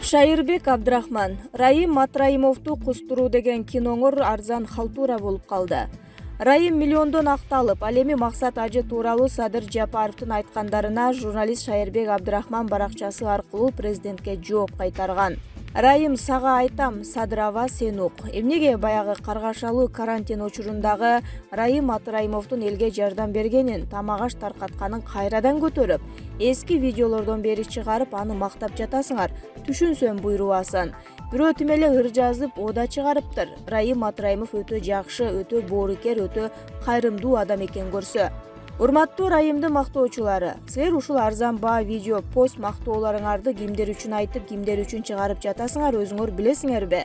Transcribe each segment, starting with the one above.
Шайырбек Абдрахман: Раим Матраимовду кустуруу деген киноңор арзан халтура болуп калды. Раим миллиондон акталып, ал эми Максат ажы тууралуу Садыр Жапаровдун айткандарына журналист Шайырбек Абдрахман баракчасы аркылуу президентке жооп кайтарган. Раим, сага айтам, Садыр аба, сен ук. Эмнеге баягы каргашалуу карантин учурундагы Раим Матраимовдун элге жардам бергенин, тамак-аш таркатканын кайрадан көтөрүп, эски видеолордон бери чыгарып, аны мактап жатасыңар, түшүнсөм буйрубасын. Бирөө тим эле ыр жазып, ода чыгарыптыр. Раим Матраимов өтө жакшы, өтө боорукер, өтө кайрымдуу адам экен көрсө. Урматтуу Раимдин мактоочулары, силер ушул арзан баа видео, пост мактоолоруңарды кимдер үчүн айтып, кимдер үчүн чыгарып жатасыңар, өзүңөр билесиңерби?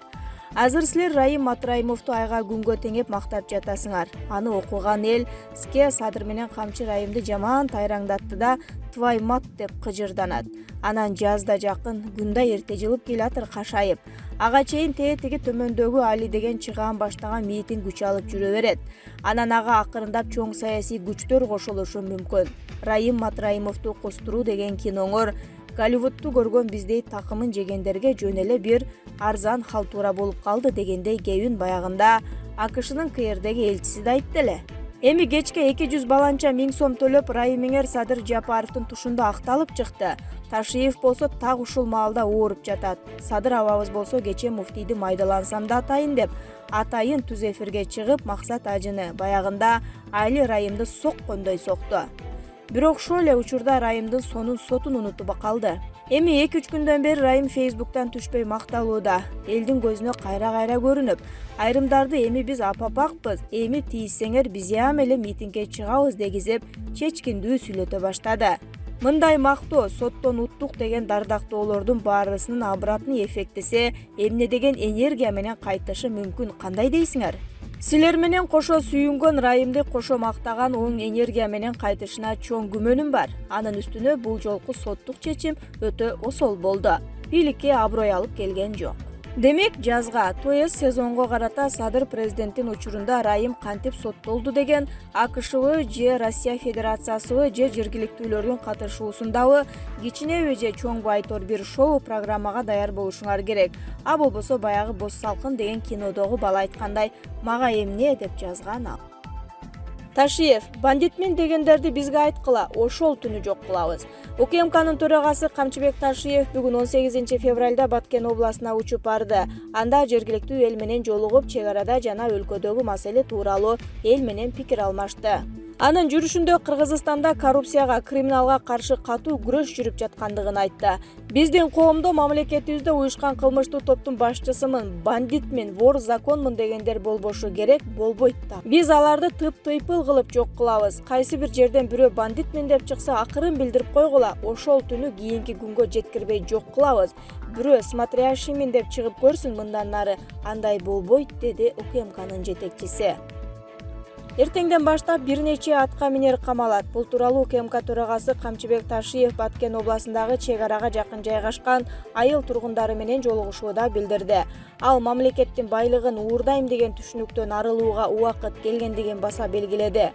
Азыр силер Раим Матраимовду айга күнгө теңеп мактап жатасыңар. Аны окуган эл ске Садыр менен камчы Раимди жаман тайраңдатты да твай мат деп кыжырданат. Анан жазда жакын, күн да эрте жылып келатыр кашайып. Ага чейин тиги төмөндөгү Али деген чыгаан баштаган митинг күч алып жүрө берет. Анан ага акырындап чоң саясий күчтөр кошулушу мүмкүн. Раим Матраимовду кустуруу деген киноңор Голливудту көргөн биздей такымын жегендерге жөн эле бир арзан халтура болуп калды дегендей кебин баягында АКШнын КРдеги элчиси да айтты эле. Эми кечке 200 баланча 1000 сом төлөп Раимиңер Садыр Жапаровдун тушунда акталып чыкты. Ташиев болсо так ушул маалда ооруп жатат. Садыр абабыз болсо кече муфтийди майдалансам да атайын деп, атайын түз эфирге чыгып Максат ажыны баягында Али Раимди соккондой сокту. Бирок ошол эле учурда Раимдин сонун сотун унутуп калды. Эми 2-3 күндөн бери Раим Фейсбуктан түшпөй макталууда. Элдин көзүнө кайра-кайра көрүнүп, айрымдарды эми биз апапакпыз, эми тийсеңер биз ям эле митингге чыгабыз дегизип, чечкиндүү сүйлөтө баштады. Мындай мактоо, соттон уттук деген дардактоолордун баарысынын обратный эффектиси эмне деген энергия менен кайтышы мүмкүн, кандай дейсиңер? Силер менен кошо сүйүнгөн Раимди кошо мактаган оң энергия менен кайтышына чоң күмөнүм бар. Анын үстүнө бул жолку соттук чечим өтө осол болду. Бийликке аброй алып келген жок. Демек, жазга, ТС сезонго карата Садыр президенттин учурунда Раим кантип соттолду деген АКШбы же Россия Федерациясыбы же жергиликтүүлөрдүн катышуусундабы кичинеби же чоңбу айтор бир шоу программага даяр болушуңар керек. А болбосо баягы Боз салкын деген кинодогу бала айткандай «Мага эмне» деп жазган ал. Ташиев: бандитмен дегендерди бизге айткыла, ошол түнү жок кылабыз. УКМКнын төрагасы Камчыбек Ташиев бүгүн 18 февралда Баткен областына учуп барды. Анда жергиликтүү эл менен жолугуп, чек арада жана өлкөдөгү маселе тууралуу эл менен пикир алмашты. Анын жүрүшүндө Кыргызстанда коррупцияга, криминалга каршы катуу күрөш жүрүп жаткандыгын айтты. Биздин коомдо, мамлекетибизде уюшкан кылмыштуу топтун башчысымын, бандитмин, вор законмун дегендер болбошу керек, болбойт да. Биз аларды тыйпыл кылып жок кылабыз. Кайсы бир жерден бирөө бандитмин деп чыкса, акырын билдирип койгула, ошол түнү кийинки күнгө жеткирбей жок кылабыз. Бирөө смотрящиймин деп чыгып көрсүн, мындан нары андай болбойт, деди УКМКнын жетекчиси. Эртеңден баштап бир нече атка минер камалат. Бул тууралуу УКМК төрагасы Камчыбек Ташиев Баткен областындагы чек арага жакын жайгашкан айыл тургундары менен жолугушууда билдирди. Ал мамлекеттин байлыгын уурдайм деген түшүнүктөн арылууга убакыт келгендигин баса белгиледи.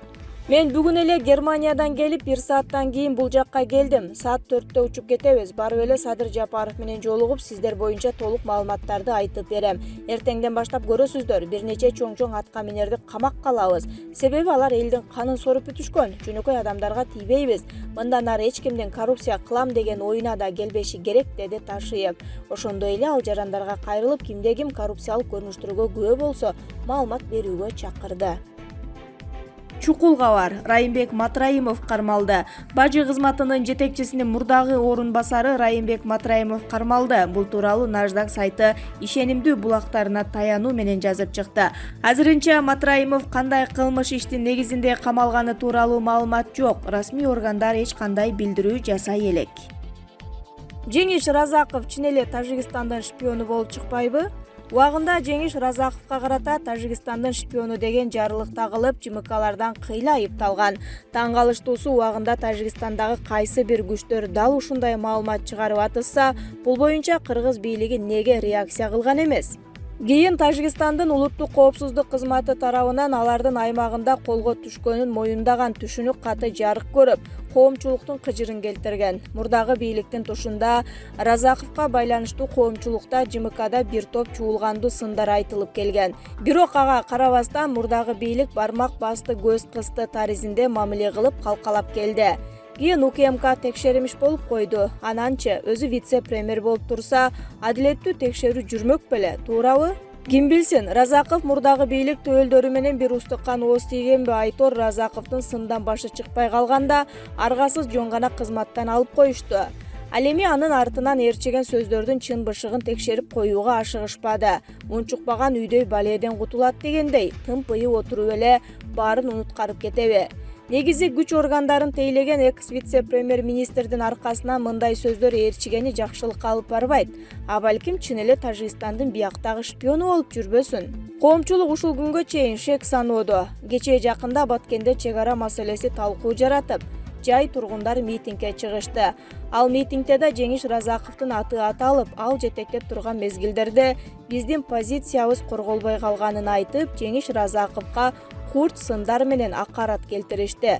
Мен бүгүн эле Германиядан келип 1 сааттан кийин бул жакка келдим. Саат 4-тө учуп кетебиз. Барып эле Садыр Жапаров менен жолугуп, сиздер боюнча толук маалыматтарды айтып берем. Эртеңден баштап көрөсүздөр, бир нече чоң атка минерди камакка алабыз. Себеби алар элдин канын соруп бүтүшкөн. Жөнөкөй адамдарга тийбейбиз. Мындан ары эч кимдин коррупция кылам деген оюна да келбеши керек, деди Ташиев. Ошондой эле ал жарандарга кайрылып, кимде ким коррупциялык көрүнүштөргө күбө болсо, маалымат берүүгө чакырды. Чукул кабар. Раимбек Матраимов кармалды. Бажы кызматынын жетекчисинин мурдагы орун басары Раимбек Матраимов кармалды. Бул тууралуу Наждак сайты ишенимдүү булактарына таянуу менен жазып чыкты. Азырынча Матраимов кандай кылмыш иштин негизинде камалганы тууралуу маалымат жок. Расмий органдар эч кандай билдирүү жасай элек. Жеңиш Разаков чын эле Тажикстандын шпиону болуп чыкпайбы? Убагында Жеңиш Разаковго карата Тажикстандын шпиону деген жарылык тагылып, ЖМКлардан кыйла айыпталган. Таң калыштуусу, убагында Тажикстандагы кайсы бир күчтөр дал ушундай маалымат чыгарып атышса, бул боюнча кыргыз бийлиги неге реакция кылган эмес? Кийин Тажикстандын улуттук коопсуздук кызматы тарабынан алардын аймагында колго түшкөнүн моюндаган түшүнүк каты жарык көрүп, коомчулуктун кыжырын келтирген. Мурдагы бийликтин тушунда Разаковго байланыштуу коомчулукта ЖМКда бир топ чуулгандуу сындар айтылып келген. Бирок ага карабастан мурдагы бийлик бармак басты, көз кысты таризинде мамиле кылып калкалап келди. Кийин УКМК текшеримиш болуп койду. Ананчы өзү вице-премьер болуп турса, адилеттүү текшерүү жүрмөк беле, туурабы? Ким билсин, Разаков мурдагы бийлик төөлдөрү менен бир устуккан ооз тийгенби, Айтор Разаковдун сындан башы чыкпай калганда аргасыз жөн гана кызматтан алып коюшту. Ал эми анын артынан ээрчиген сөздөрдүн чын бышыгын текшерип коюуга ашыгышпады. Унчукпаган үйдөй баледен кутулат дегендей, тымпыйы отуруп эле баарын унуткарып кетеби? Негизи күч органдарын тейлеген экс-вице-премьер-министрдин аркасынан мындай сөздөр ээрчигени жакшылыкка алып барбайт. А балким чын эле Тажикстандын бияктагы шпиону болуп жүрбөсүн. Коомчулук ушул күнгө чейин шек саноодо. Кечээ жакында Баткенде чек ара маселеси талкуу жаратып, жай тургундар митингге чыгышты. Ал митингде да Жеңиш Разаковдун аты аталып, ал жетектеп турган мезгилдерде биздин позициябыз корголбой калганын айтып, Жеңиш Разаковго курт сындар менен акарат келтиришти.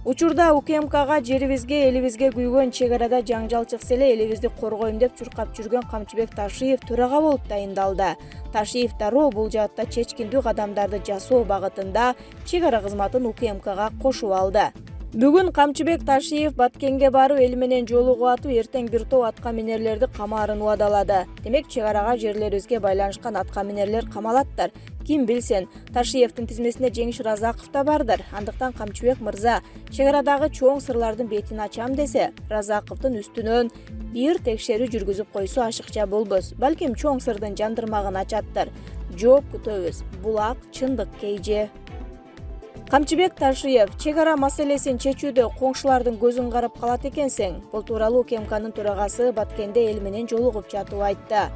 Учурда УКМКга жерибизге, элибизге күйгөн чек арада жаңжал чыкса эле элибизди коргойм деп чуркап жүргөн Камчыбек Ташиев төрага болуп дайындалды. Ташиев дароо бул жаатта чечкиндүү кадамдарды жасоо багытында чек ара кызматын УКМКга кошуп алды. Бүгүн Камчыбек Ташиев Баткенге барып эл менен жолугуп атып, эртең бир топ атка минерлерди камаарын убадалады. Демек, чек арага жерлерибизге байланышкан атка минерлер камалаттар. Ким билсин, Ташиевдин тизмесинде Жеңиш Разаков да бардыр. Андыктан Камчыбек мырза чек арадагы чоң сырлардын бетин ачам десе, Разаковдун үстүнөн бир текшерүү жүргүзүп койсо ашыкча болбос. Балким чоң сырдын жандырмагын ачаттыр. Жооп күтөбүз. Булак чындык кейже. Камчыбек Ташиев чек ара маселесин чечүүдө коңшулардын көзүн карап калат экенсең. Бул тууралуу УКМКнын төрагасы Баткенде эл менен жолугуп жатып айтты.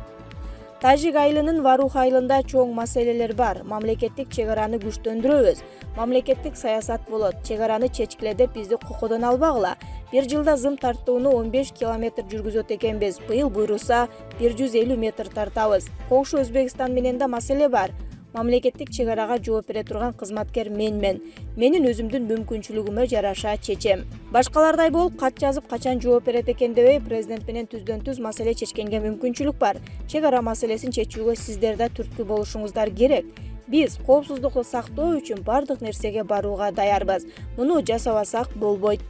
Тажик айылынын Варух айылында чоң маселелер бар. Мамлекеттик чек араны күчтөндүрөбүз. Мамлекеттик саясат болот. Чек араны чечкиле деп бизди кокодон албагыла. Бир жылда зым тартууну 15 километр жүргүзөт экенбиз. Быйыл буйруса 150 метр тартабыз. Коңшу Өзбекстан менен да маселе бар. Мамлекеттик чек арага жооп бере турган кызматкер менмин. Менин өзүмдүн мүмкүнчүлүгүмө жараша чечем. Башкалардай болуп кат жазып качан жооп берет экен дебей, президент менен түздөн-түз маселе чечкенге мүмкүнчүлүк бар. Чек ара маселесин чечүүгө сиздер да түрткү болушуңуздар керек. Биз коопсуздукту сактоо үчүн бардык нерсеге барууга даярбыз. Муну жасабасак болбойт.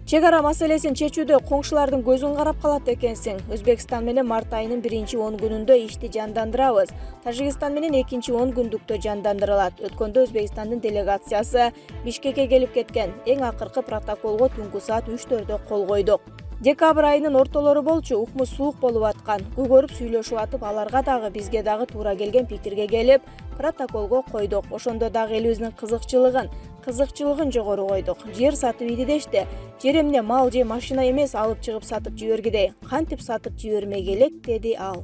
Чек ара маселесин чечүүдө коңшулардын көзүн карап калат экенсиң. Өзбекстан менен март айынын 1-10 күнүндө ишти жандандырабыз. Тажикстан менен 2-10 күндүктө жандандырылат. Өткөндө Өзбекстандын делегациясы Бишкекке келип кеткен. Эң акыркы протоколго түнкү саат 3-4дө кол койдук. Декабрь айынын ортолору болчу, укму суук болуп аткан. Көйгөрүп сүйлөшүп атып, аларга дагы бизге дагы туура келген пикирге келип, протоколго койдук. Ошондо дагы элибиздин кызыкчылыгын жогору койдук. Жер сатып ийди дешти. Жер эмне мал же машина эмес алып чыгып сатып жибергидей. Кантип сатып жибермек элек, деди ал.